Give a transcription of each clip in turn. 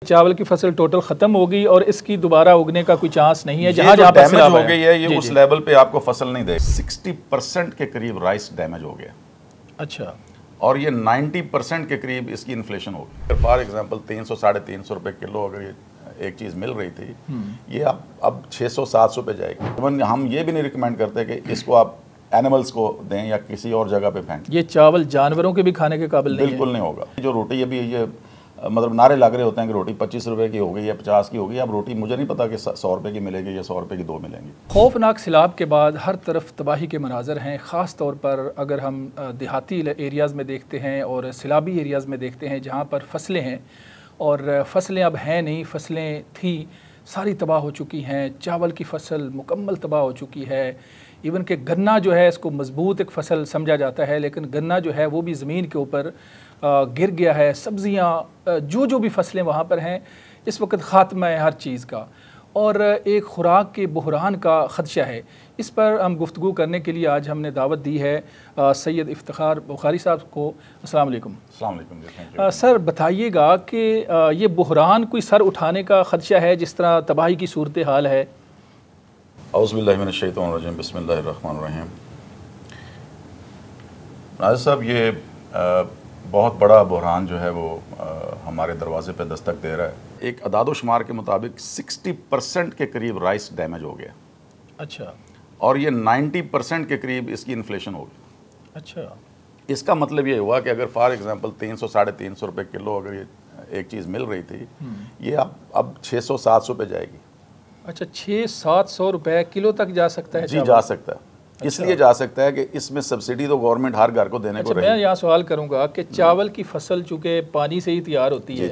चावल की फसल टोटल खत्म हो गई और इसकी दोबारा उगने का कोई चांस नहीं है। जहाँ जहाँ डैमेज हो गई है ये उस लेवल पे आपको फसल नहीं दे। 60% के करीब राइस डैमेज हो गया। अच्छा। और ये 90% के करीब इसकी इन्फ्लेशन हो गई। फॉर एग्जांपल 300 साढ़े 300 रुपए किलो अगर ये एक चीज़ मिल रही थी, ये अब 600-700 पे जाएगी। इवन हम ये भी नहीं रिकमेंड करते कि इसको आप एनिमल्स को दें या किसी और जगह पे फेंकें। ये चावल जानवरों के भी खाने के काबिल नहीं है। बिल्कुल नहीं होगा। जो रोटी अभी ये मतलब नारे लग रहे होते हैं कि रोटी 25 रुपए की हो गई या 50 की हो गई। अब रोटी मुझे नहीं पता कि 100 रुपए की मिलेगी या 100 रुपए की 2 मिलेंगी। खौफनाक सैलाब के बाद हर तरफ तबाही के मनाजर हैं। ख़ास तौर पर अगर हम देहाती एरियाज़ में देखते हैं और सैलाबी एरियाज़ में देखते हैं जहाँ पर फसलें हैं और फसलें अब हैं नहीं, फसलें थी सारी तबाह हो चुकी हैं। चावल की फसल मुकम्मल तबाह हो चुकी है। इवन कि गन्ना जो है इसको मजबूत एक फसल समझा जाता है, लेकिन गन्ना जो है वो भी ज़मीन के ऊपर गिर गया है। सब्ज़ियाँ जो भी फसलें वहाँ पर हैं इस वक्त ख़ात्मा है हर चीज़ का और एक खुराक के बहरान का ख़दशा है। इस पर हम गुफ्तगू करने के लिए आज हमने दावत दी है सैयद इफ्तिखार बुखारी साहब को। अस्सलाम वालेकुम। अस्सलाम वालेकुम। सर बताइएगा कि ये बहरान कोई सर उठाने का ख़दशा है जिस तरह तबाही की सूरत हाल है? औज़ुबिल्लाहि मिनश्शैतानिर्रजीम बिस्मिल्लाहिर्रहमानिर्रहीम। नाज़िर साहब, ये बहुत बड़ा बहरान जो है वो हमारे दरवाजे पे दस्तक दे रहा है। एक अदाद-ओ-शुमार के मुताबिक 60% के करीब राइस डैमेज हो गया। अच्छा। और ये 90% के करीब इसकी इन्फ्लेशन हो गई। अच्छा। इसका मतलब ये हुआ कि अगर फॉर एग्जांपल 300 साढ़े 300 रुपए किलो अगर ये एक चीज़ मिल रही थी, ये अब 600-700 पे जाएगी। अच्छा, 600-700 रुपए किलो तक जा सकता है? जी, जा सकता है। अच्छा। इसलिए जा सकता है कि इसमें सब्सिडी तो गवर्नमेंट हर घर को देने को रही है। मैं यहाँ सवाल करूँगा कि चावल की फसल चूँकि पानी से ही तैयार होती है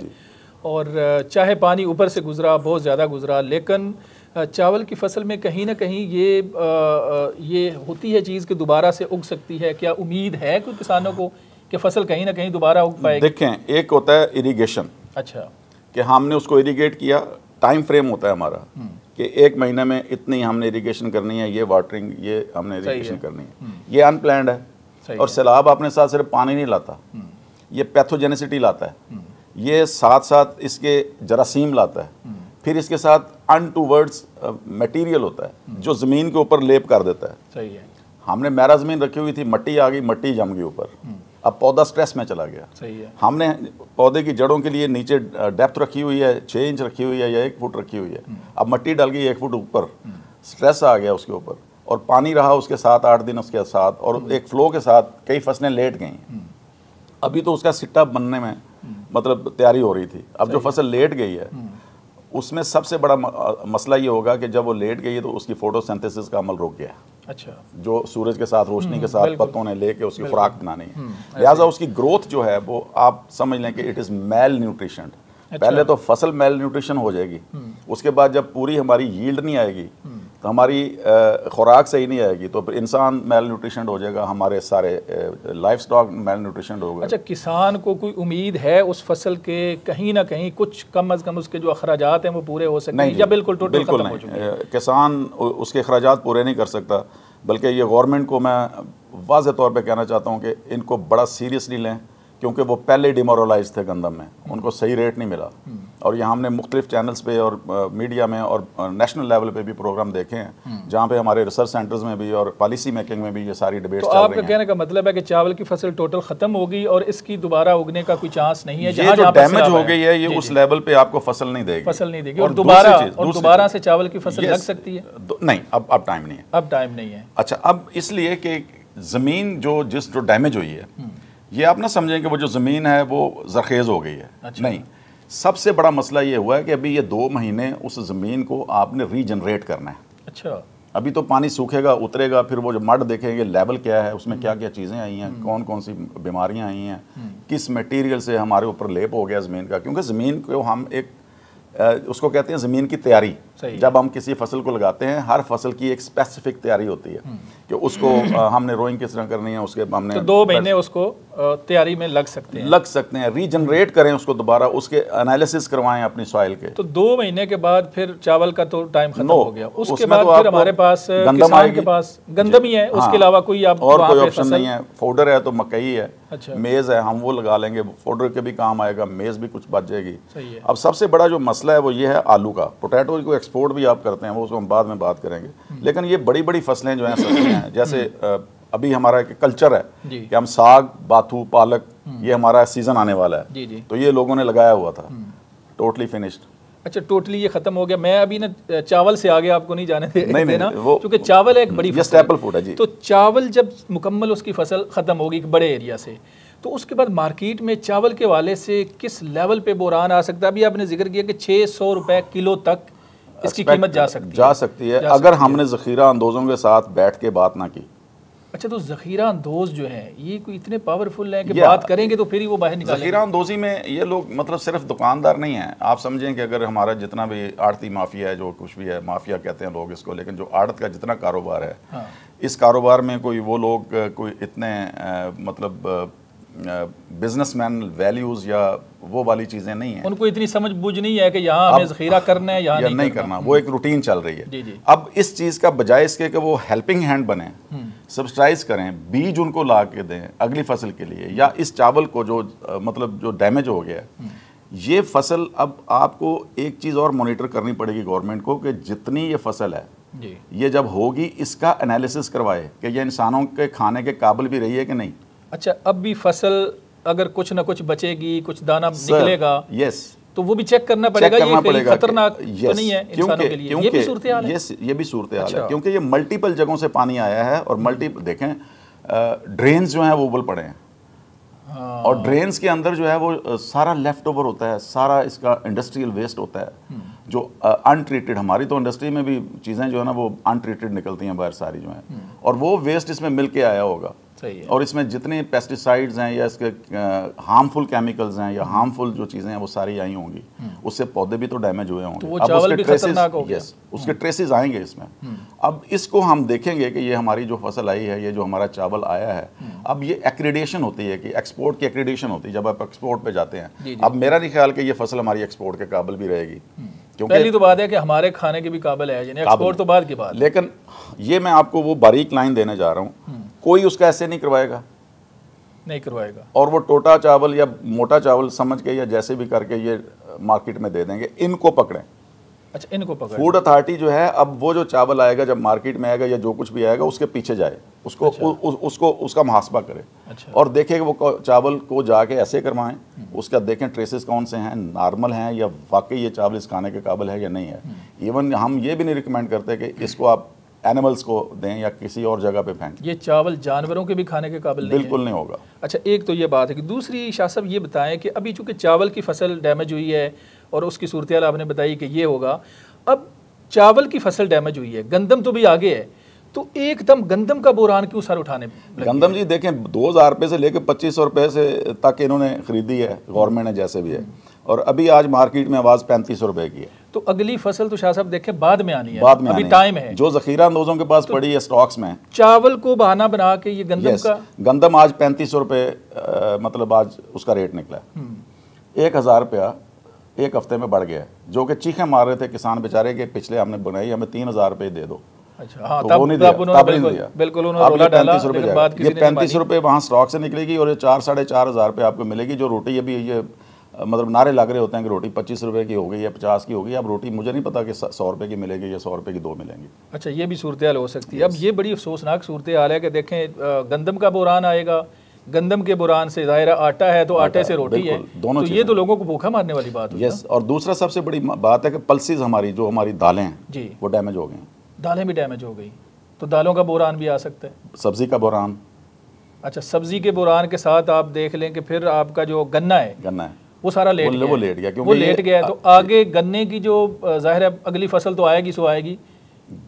और चाहे पानी ऊपर से गुजरा, बहुत ज़्यादा गुजरा, लेकिन चावल की फसल में कहीं ना कहीं ये होती है चीज़ कि दोबारा से उग सकती है। क्या उम्मीद है कोई किसानों को कि फसल कहीं ना कहीं दोबारा उग पाएगी? देखें, एक होता है इरिगेशन। अच्छा। कि हमने उसको इरिगेट किया, टाइम फ्रेम होता है हमारा कि 1 महीने में इतनी हमने इरिगेशन करनी है, ये वाटरिंग, ये हमने इरिगेशन करनी है। ये अनप्लैंड है। और सैलाब अपने साथ सिर्फ पानी नहीं लाता, ये पैथोजेनिसिटी लाता है, ये साथ साथ इसके जरासीम लाता है, फिर इसके साथ अनटूवर्ड्स मटेरियल होता है जो ज़मीन के ऊपर लेप कर देता है। सही है। हमने मैरा ज़मीन रखी हुई थी, मट्टी आ गई, मट्टी जम गई ऊपर, अब पौधा स्ट्रेस में चला गया। सही है। हमने पौधे की जड़ों के लिए नीचे डेप्थ रखी हुई है 6 इंच रखी हुई है या 1 फुट रखी हुई है, अब मट्टी डल गई 1 फुट ऊपर, स्ट्रेस आ गया उसके ऊपर और पानी रहा उसके 7-8 दिन उसके साथ और एक फ्लो के साथ कई फसलें लेट गई। अभी तो उसका सिट्टा बनने में मतलब तैयारी हो रही थी। अब जो फसल लेट गई है उसमें सबसे बड़ा मसला ये होगा कि जब वो लेट गई है तो उसकी फोटोसिंथेसिस का अमल रुक गया। अच्छा। जो सूरज के साथ रोशनी के साथ पत्तों ने लेके उसकी खुराक बनानी है, लिहाजा उसकी ग्रोथ जो है वो आप समझ लें कि इट इज़ मेल न्यूट्रिशन। पहले तो फसल मेल न्यूट्रिशन हो जाएगी, उसके बाद जब पूरी हमारी यील्ड नहीं आएगी तो हमारी खुराक सही नहीं आएगी तो इंसान मेल न्यूट्रिशन हो जाएगा, हमारे सारे लाइफ स्टॉक मेल न्यूट्रिशन होगा। अच्छा, किसान को कोई उम्मीद है उस फसल के कहीं ना कहीं कुछ कम अज़ कम उसके जो अखराजात हैं वो पूरे हो सकते हैं या बिल्कुल टोटल खत्म हो चुके हैं? किसान उसके अखराजात पूरे नहीं कर सकता, बल्कि ये गवर्नमेंट को मैं वाज़ेह तौर पे कहना चाहता हूँ कि इनको बड़ा सीरियसली लें, क्योंकि वो पहले डिमोरलाइज थे गंदम में, उनको सही रेट नहीं मिला। और यहाँ हमने मुख्तलिफ चैनल्स पे और मीडिया में और नेशनल लेवल पे भी प्रोग्राम देखे हैं जहाँ पे हमारे रिसर्च सेंटर्स में भी और पॉलिसी मेकिंग में भी ये सारी डिबेट्स चल रही हैं। आपका कहने का मतलब है कि चावल की फसल टोटल खत्म हो गई और इसकी दोबारा उगने का कोई चांस नहीं है? ये जो डैमेज हो गई है ये उस लेवल पे आपको फसल नहीं देगी और दोबारा से चावल की फसल लग सकती है? नहीं, अब टाइम नहीं है। अब टाइम नहीं है। अच्छा, अब इसलिए कि ज़मीन जो डैमेज हुई है, ये आप ना समझें कि वो जो ज़मीन है वो ज़रखेज़ हो गई है। अच्छा। नहीं, सबसे बड़ा मसला ये हुआ है कि अभी ये 2 महीने उस ज़मीन को आपने रीजनरेट करना है। अच्छा। अभी तो पानी सूखेगा, उतरेगा, फिर वो जो मड देखेंगे लेवल क्या है, उसमें क्या क्या चीज़ें आई हैं, कौन कौन सी बीमारियां आई हैं, किस मटेरियल से हमारे ऊपर लेप हो गया ज़मीन का। क्योंकि ज़मीन को हम एक उसको कहते हैं ज़मीन की तैयारी। जब हम किसी फसल को लगाते हैं, हर फसल की एक स्पेसिफिक तैयारी होती है कि उसको हमने रोइंग किस तरह करनी है, उसके हमने तो 2 महीने उसको तैयारी में लग सकते हैं, रीजनरेट करें उसको दोबारा, उसके एनालिसिस करवाएं अपनी सॉइल के। तो 2 महीने के बाद फिर चावल का तो टाइम खत्म हो गया, उसके बाद फिर हमारे पास किसान के पास गंदम ही है, उसके अलावा कोई आप और कोई ऑप्शन नहीं है। फोडर है तो मकई है, अच्छा, मेज़ है, हम वो लगा लेंगे, फोडर के भी काम आएगा, मेज़ भी कुछ बच जाएगी। सही है। अब सबसे बड़ा जो मसला है वो ये है आलू का। पोटैटो को एक्सपोर्ट भी आप करते हैं, वो उसको हम बाद में बात करेंगे, लेकिन ये बड़ी बड़ी फसलें जो हैं, सब्जियां हैं, जैसे अभी हमारा एक कल्चर है कि हम साग, बाथू, पालक, ये हमारा सीजन आने वाला है, जी जी, तो ये लोगों ने लगाया हुआ था, टोटली फिनिश्ड। अच्छा, टोटली ये खत्म हो गया। मैं अभी ना चावल से आगे आपको नहीं जाने देना, वो क्योंकि चावल एक बड़ी स्टेपल फूड है जी। तो चावल जब मुकम्मल उसकी फसल खत्म होगी एक बड़े एरिया से, तो उसके बाद मार्केट में चावल के वाले से किस लेवल पे बुरान आ सकता है? अभी आपने जिक्र किया कि 600 रुपए किलो तक इसकी कीमत जा सकती है अगर हमने ज़ख़ीरा अंदोज़ों के साथ बैठ के बात ना की। अच्छा, तो ज़ख़ीरा अंदोज़ जो हैं ये कोई इतने पावरफुल हैं कि बात करेंगे तो फिर ही वो बाहर निकालेंगे। ज़ख़ीरा अंदोज़ी में ये लोग मतलब सिर्फ दुकानदार नहीं हैं, आप समझें कि अगर हमारा जितना भी आड़ती माफिया है, जो कुछ भी है, माफिया कहते हैं लोग इसको, लेकिन जो आड़त का जितना कारोबार है, हाँ, इस कारोबार में कोई वो लोग कोई इतने मतलब बिजनेसमैन वैल्यूज़ या वो वाली चीज़ें नहीं हैं, उनको इतनी समझ बूझ नहीं है कि यहाँ हमें ज़ख़ीरा करना है, यहाँ नहीं करना। वो एक रूटीन चल रही है। जी जी। अब इस चीज़ का बजाय इसके कि वो हेल्पिंग हैंड बने, सब्सिडाइज करें, बीज उनको ला के दें अगली फसल के लिए, या इस चावल को जो मतलब जो डैमेज हो गया है, ये फसल, अब आपको एक चीज़ और मॉनिटर करनी पड़ेगी गवर्नमेंट को कि जितनी ये फसल है जी, ये जब होगी इसका एनालिसिस करवाए कि ये इंसानों के खाने के काबिल भी रही है कि नहीं। अच्छा, अब भी फसल अगर कुछ ना कुछ बचेगी, कुछ दाना निकलेगा, यस, तो वो भी चेक करना पड़ेगा, ये कहीं खतरनाक तो नहीं है इंसानों के लिए? ये भी सूरत हाल है। ये भी सूरत हाल है, क्योंकि ये मल्टीपल जगहों से पानी आया है और देखें ड्रेन्स जो हैं वो उबल पड़े हैं, और ड्रेन्स के अंदर जो है वो सारा लेफ्ट ओवर होता है, सारा इसका इंडस्ट्रियल वेस्ट होता है जो अनट्रीटेड। हमारी तो इंडस्ट्री में भी चीज़ें जो है ना वो अनट्रीटेड निकलती हैं बाहर सारी जो हैं, और वो वेस्ट इसमें मिल के आया होगा। सही है। और इसमें जितने पेस्टिसाइड्स हैं या इसके हार्मफुल केमिकल्स हैं या हार्मफुल जो चीज़ें हैं वो सारी आई होंगी, उससे पौधे भी तो डैमेज हुए होंगे। तो वो चावल भी खतरनाक हो गया। उसके ट्रेसेस आएंगे इसमें। अब इसको हम देखेंगे कि ये हमारी जो फसल आई है, ये जो हमारा चावल आया है, अब ये एक्रीडेशन होती है कि एक्सपोर्ट की एक्रीडेशन होती है जब आप एक्सपोर्ट पे जाते हैं। अब मेरा नहीं ख्याल कि ये फसल हमारी एक्सपोर्ट के काबिल भी रहेगी, क्योंकि पहली तो बात है कि हमारे खाने की भी काबिल है, यानी एक्सपोर्ट तो बाद की बात। लेकिन ये मैं आपको वो बारीक लाइन देने जा रहा हूँ, कोई उसका ऐसे नहीं करवाएगा, नहीं करवाएगा, और वो टोटा चावल या मोटा चावल समझ के या जैसे भी करके ये मार्केट में दे देंगे। इनको पकड़ें। अच्छा, इनको पकड़ें। फूड अथॉरिटी जो है, अब वो जो चावल आएगा जब मार्केट में आएगा या जो कुछ भी आएगा उसके पीछे जाए, उसको उसको उसका मुहासबा करे। अच्छा। और देखें कि वो चावल को जाके ऐसे करवाएं, उसका देखें ट्रेसेस कौन से हैं, नॉर्मल हैं या वाकई ये चावल इस खाने के काबिल है या नहीं है। इवन हम ये भी नहीं रिकमेंड करते कि इसको आप एनिमल्स को दें या किसी और जगह पे फेंकें। ये चावल जानवरों के भी खाने के काबिल नहीं बिल्कुल नहीं होगा। अच्छा, एक तो ये बात है कि दूसरी शाह साहब ये बताएं कि अभी चूँकि चावल की फसल डैमेज हुई है और उसकी सूरत हाल आपने बताई कि ये होगा, अब चावल की फसल डैमेज हुई है, गंदम तो भी आगे है, तो एकदम गंदम का बुरान क्यों सर उठाने लगे? गंदम जी देखें 2000 रुपये से लेकर 2500 रुपये से तक इन्होंने खरीदी है गवर्नमेंट ने, जैसे भी है, और अभी आज मार्केट में आवाज़ 3500 रुपये की है। तो अगली फसल तो शाह साहब देखें बाद में आनी है, बाद में अभी टाइम है, जो ज़ख़ीरा अंदोज़ों के पास पड़ी है स्टॉक्स में। चावल को बहाना बना के ये गंदम का गंदम आज 3500 रुपये मतलब आज उसका रेट निकला है। 1000 रुपया एक हफ्ते में बढ़ गया है, जो कि चीखें मार रहे थे किसान बेचारे के पिछले हमने बनाई, हमें 3000 रुपये दे दो। अच्छा, हाँ, तो वो नहीं दिया, बिल्कुल उन्होंने रोला डाला, लेकिन बात ये 3500 रुपये वहाँ स्टॉक से निकलेगी और ये 4-4.5 रुपये आपको मिलेगी। जो रोटी अभी ये मतलब नारे लग रहे होते हैं कि रोटी 25 रुपये की हो गई या 50 की हो गई, अब रोटी मुझे नहीं पता कि 100 रुपये की मिलेगी या 100 रुपये की 2 मिलेंगी। अच्छा, ये भी सूरत हाल हो सकती है। अब ये बड़ी अफसोसनाक सूरत हाल है कि देखें गंदम का बुरान आएगा, गंदम के बुरान से ज़ाहिर आटा है तो आटे से रोटी है, दोनों तो ये तो लोगों को भूखा मारने वाली बात है। यस, और दूसरा सबसे बड़ी बात है कि पल्सेस हमारी जो हमारी दालें हैं जी, वो डैमेज हो गई। दालें भी डैमेज हो गई, तो दालों का बुरान भी आ सकता है। सब्जी का बुरान। अच्छा, सब्जी के बुरान के साथ आप देख लें कि फिर आपका जो गन्ना है वो सारा लेट गया, वो लेट गया, क्योंकि वो लेट गया है, तो आगे गन्ने की जो ज़ाहिर है अगली फसल तो आएगी सो आएगी।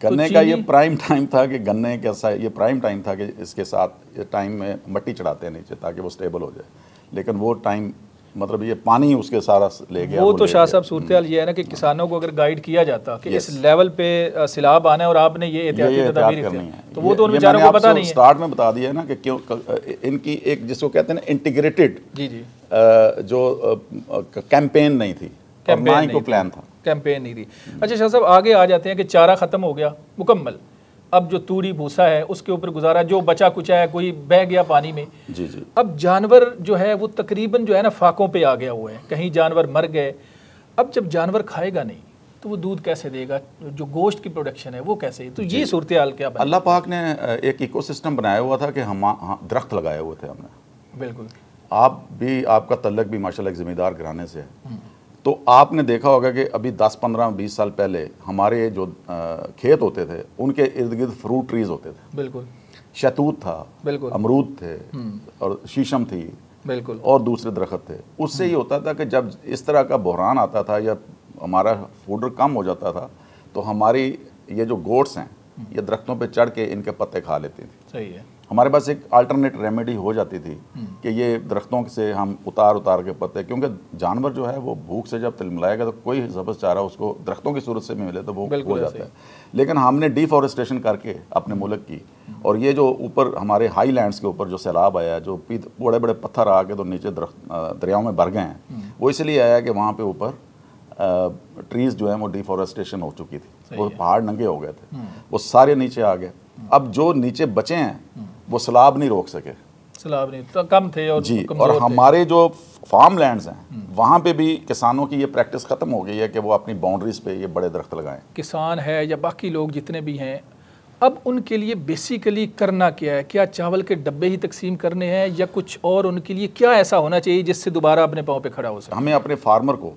गन्ने का ये प्राइम टाइम था कि गन्ने कैसा, ये प्राइम टाइम था कि इसके साथ ये टाइम में मट्टी चढ़ाते हैं नीचे ताकि वो स्टेबल हो जाए, लेकिन वो टाइम मतलब ये पानी उसके सारा ले गया। वो तो शाह साहब सूरत हाल ये है ना कि किसानों को अगर गाइड किया जाता कि इस लेवल पे सैलाब आना है और आपने ये एहतियाती तदबीर करनी है, तो वो तो उन बेचारों को पता नहीं है। स्टार्ट में बता दिया है ना कि क्यों इनकी एक जिसको कहते हैं ना इंटीग्रेटेड जो कैंपेन नहीं थी, कैंपेन को प्लान था, कैंपेन नहीं थी। अच्छा शाह साहब आगे आ जाते हैं कि चारा ख़त्म हो गया मुकम्मल, अब जो तूड़ी भूसा है उसके ऊपर गुजारा, जो बचा कुचा है कोई बह गया पानी में। जी जी। अब जानवर जो है वो तकरीबन जो है ना फाकों पे आ गया हुआ है, कहीं जानवर मर गए। अब जब जानवर खाएगा नहीं तो वो दूध कैसे देगा, जो गोश्त की प्रोडक्शन है वो कैसे, तो ये सूरत हाल क्या बनी? अल्लाह पाक ने एक इकोसिस्टम बनाया हुआ था कि हम दरख्त लगाए हुए थे हमने। बिल्कुल। आप भी, आपका तल्लक भी माशाल्लाह एक ज़मींदार घराने से है, तो आपने देखा होगा कि अभी 10, 15, 20 साल पहले हमारे जो खेत होते थे उनके इर्द गिर्द फ्रूट ट्रीज होते थे। बिल्कुल। शहतूत था, बिल्कुल, अमरूद थे और शीशम थी, बिल्कुल, और दूसरे दरख्त थे। उससे ये होता था कि जब इस तरह का बहरान आता था या हमारा फूडर कम हो जाता था तो हमारी ये जो गोट्स हैं ये दरख्तों पे चढ़ के इनके पत्ते खा लेती थी। सही है। हमारे पास एक अल्टरनेट रेमेडी हो जाती थी कि ये दरख्तों से हम उतार के पत्ते, क्योंकि जानवर जो है वो भूख से जब तिलमिलाएगा तो कोई ज़बरदस्त चारा उसको दरख्तों की सूरत से मिले तो वो हो जाता है। लेकिन हमने डिफॉरेस्टेशन करके अपने मुल्क की, और ये जो ऊपर हमारे हाई लैंड्स के ऊपर जो सैलाब आया, जो बड़े बड़े पत्थर आ के तो नीचे दरियाओं में भर गए हैं, वो इसलिए आया कि वहाँ पर ऊपर ट्रीज़ जो हैं वो डिफॉरेस्टेशन हो चुकी थी, वो पहाड़ नंगे हो गए थे, वो सारे नीचे आ गए। अब जो नीचे बचे हैं वो सैलाब नहीं रोक सके, सैलाब नहीं तो कम थे और जी। और हमारे जो फार्म लैंड्स हैं वहाँ पे भी किसानों की ये प्रैक्टिस ख़त्म हो गई है कि वो अपनी बाउंड्रीज पे ये बड़े दरख्त लगाएं। किसान है या बाकी लोग जितने भी हैं, अब उनके लिए बेसिकली करना क्या है? क्या चावल के डब्बे ही तकसीम करने हैं या कुछ और उनके लिए क्या ऐसा होना चाहिए जिससे दोबारा अपने पाँव पे खड़ा हो सके? हमें अपने फार्मर को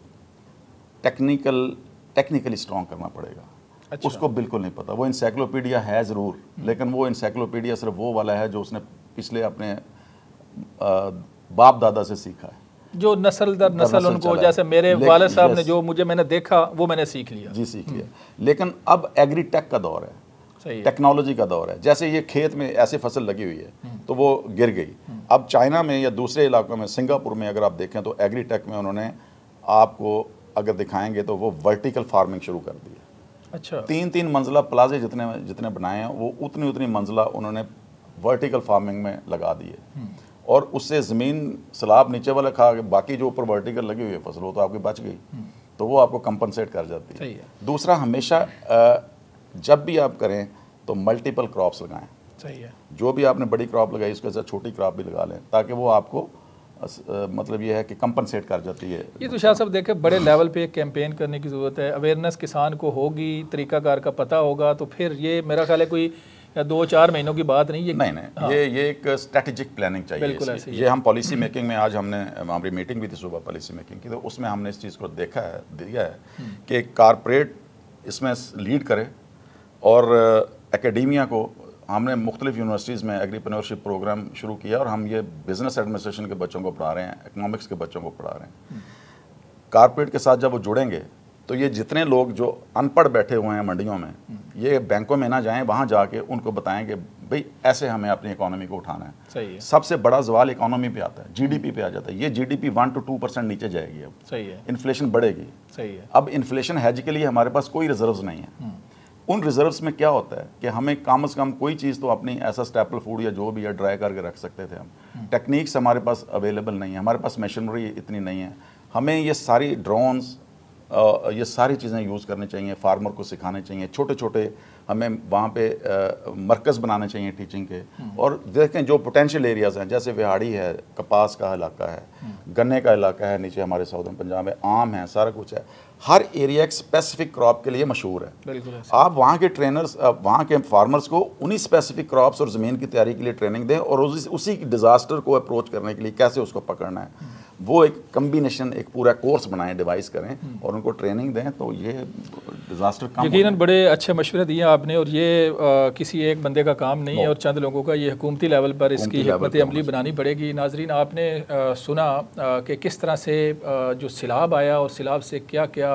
टेक्निकली स्ट्रॉन्ग करना पड़ेगा। अच्छा। उसको बिल्कुल नहीं पता, वो इंसाइक्लोपीडिया है ज़रूर, लेकिन वो इंसाइक्लोपीडिया सिर्फ वो वाला है जो उसने पिछले अपने बाप दादा से सीखा है, जो नस्ल दर नस्ल उनको, जैसे मेरे वालिद साहब ने जो मैंने देखा वो मैंने सीख लिया। जी, सीख लिया। लेकिन अब एग्रीटेक का दौर है, सही, टेक्नोलॉजी का दौर है। जैसे ये खेत में ऐसी फसल लगी हुई है तो वो गिर गई, अब चाइना में या दूसरे इलाकों में, सिंगापुर में अगर आप देखें तो एग्रीटेक में उन्होंने आपको अगर दिखाएंगे तो वो वर्टिकल फार्मिंग शुरू कर दी है। अच्छा। 3-3 मंजिला प्लाजे जितने बनाए हैं वो उतनी मंजिला उन्होंने वर्टिकल फार्मिंग में लगा दी है, और उससे ज़मीन सैलाब नीचे वाला खा के बाकी जो ऊपर वर्टिकल लगी हुई है फसल वो तो आपकी बच गई, तो वो आपको कंपनसेट कर जाती है। दूसरा, हमेशा जब भी आप करें तो मल्टीपल क्रॉप्स लगाएं। सही है। जो भी आपने बड़ी क्रॉप लगाई उसके साथ छोटी क्रॉप भी लगा लें, ताकि वो आपको मतलब ये है कि कंपनसेट कर जाती है। ये तो शाह साहब देखें बड़े लेवल पे कैंपेन करने की ज़रूरत है, अवेयरनेस किसान को होगी, तरीकाकार का पता होगा, तो फिर ये मेरा ख्याल है कोई 2-4 महीनों की बात नहीं, ये नहीं हाँ। ये एक स्ट्रेटेजिक प्लानिंग चाहिए। बिल्कुल ऐसे ये हम पॉलिसी मेकिंग में, आज हमने हमारी मीटिंग भी थी सुबह पॉलिसी मेकिंग की, तो उसमें हमने इस चीज़ को दिया है कि कारपोरेट इसमें लीड करे, और एकेडेमिया को हमने मुख्तलिफ यूनिवर्सिटीज़ में एग्रीप्रेन्योरशिप प्रोग्राम शुरू किया, और हम ये बिज़नेस एडमिनिस्ट्रेशन के बच्चों को पढ़ा रहे हैं, इकनॉमिक्स के बच्चों को पढ़ा रहे हैं। कारपोरेट के साथ जब वो जुड़ेंगे तो ये जितने लोग जो अनपढ़ बैठे हुए हैं मंडियों में, ये बैंकों में ना जाएं, वहाँ जाके उनको बताएं कि भाई ऐसे हमें अपनी इकोनॉमी को उठाना है। सही है। सबसे बड़ा सवाल इकोनॉमी पे आता है, जीडीपी पे आ जाता है। ये जीडीपी 1 to 2% नीचे जाएगी अब। सही है। इन्फ्लेशन बढ़ेगी। सही है। अब इन्फ्लेशन हेज के लिए हमारे पास कोई रिजर्व्स नहीं है। उन रिजर्व्स में क्या होता है कि हमें कम से कम कोई चीज़ तो अपनी ऐसा स्टेपल फूड या जो भी है ड्राई करके रख सकते थे हम। टेक्निक्स हमारे पास अवेलेबल नहीं है, हमारे पास मशीनरी इतनी नहीं है। हमें ये सारी ड्रोन्स, ये सारी चीज़ें यूज़ करनी चाहिए, फार्मर को सिखाने चाहिए। छोटे छोटे हमें वहाँ पे मरकज़ बनाने चाहिए टीचिंग के। और देखें जो पोटेंशियल एरियाज़ हैं, जैसे विहाड़ी है, कपास का इलाका है, गन्ने का इलाका है, नीचे हमारे साउदर्न पंजाब में आम है, सारा कुछ है। हर एरिया एक स्पेसिफिक क्रॉप के लिए मशहूर है। बिल्कुल। आप वहाँ के ट्रेनर्स, वहाँ के फार्मर्स को उन्हीं स्पेसिफिक क्रॉप्स और ज़मीन की तैयारी के लिए ट्रेनिंग दें, और उसी डिज़ास्टर को अप्रोच करने के लिए कैसे उसको पकड़ना है, वो एक कम्बिनेशन, एक पूरा कोर्स बनाएं, डिवाइस करें और उनको ट्रेनिंग दें, तो ये डिज़ास्टर कम। यकीनन बड़े अच्छे मशवरे दिए आपने, और ये किसी एक बंदे का काम नहीं है और चंद लोगों का, ये हुकूमती लेवल पर इसकी हिकमत अमली बनानी पड़ेगी। नाजरीन, आपने सुना कि किस तरह से जो सैलाब आया और सैलाब से क्या क्या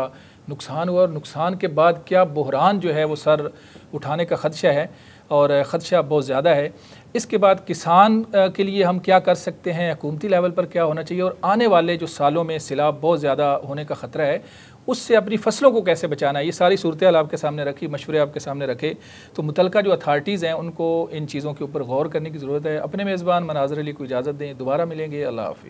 नुकसान हुआ और नुकसान के बाद क्या बहरान जो है वो सर उठाने का ख़दशा है और ख़दशा बहुत ज़्यादा है। इसके बाद किसान के लिए हम क्या कर सकते हैं, हुकूमती लेवल पर क्या होना चाहिए और आने वाले जो सालों में सैलाब बहुत ज़्यादा होने का ख़तरा है उससे अपनी फसलों को कैसे बचाना है, ये सारी सूरत हाल आपके सामने रखी, मशवरे आपके सामने रखे। तो मुतलका जो अथॉरिटीज़ हैं उनको इन चीज़ों के ऊपर गौर करने की ज़रूरत है। अपने मेज़बान मनाज़र अली को इजाज़त दें, दोबारा मिलेंगे। अल्लाह हाफ़िज़।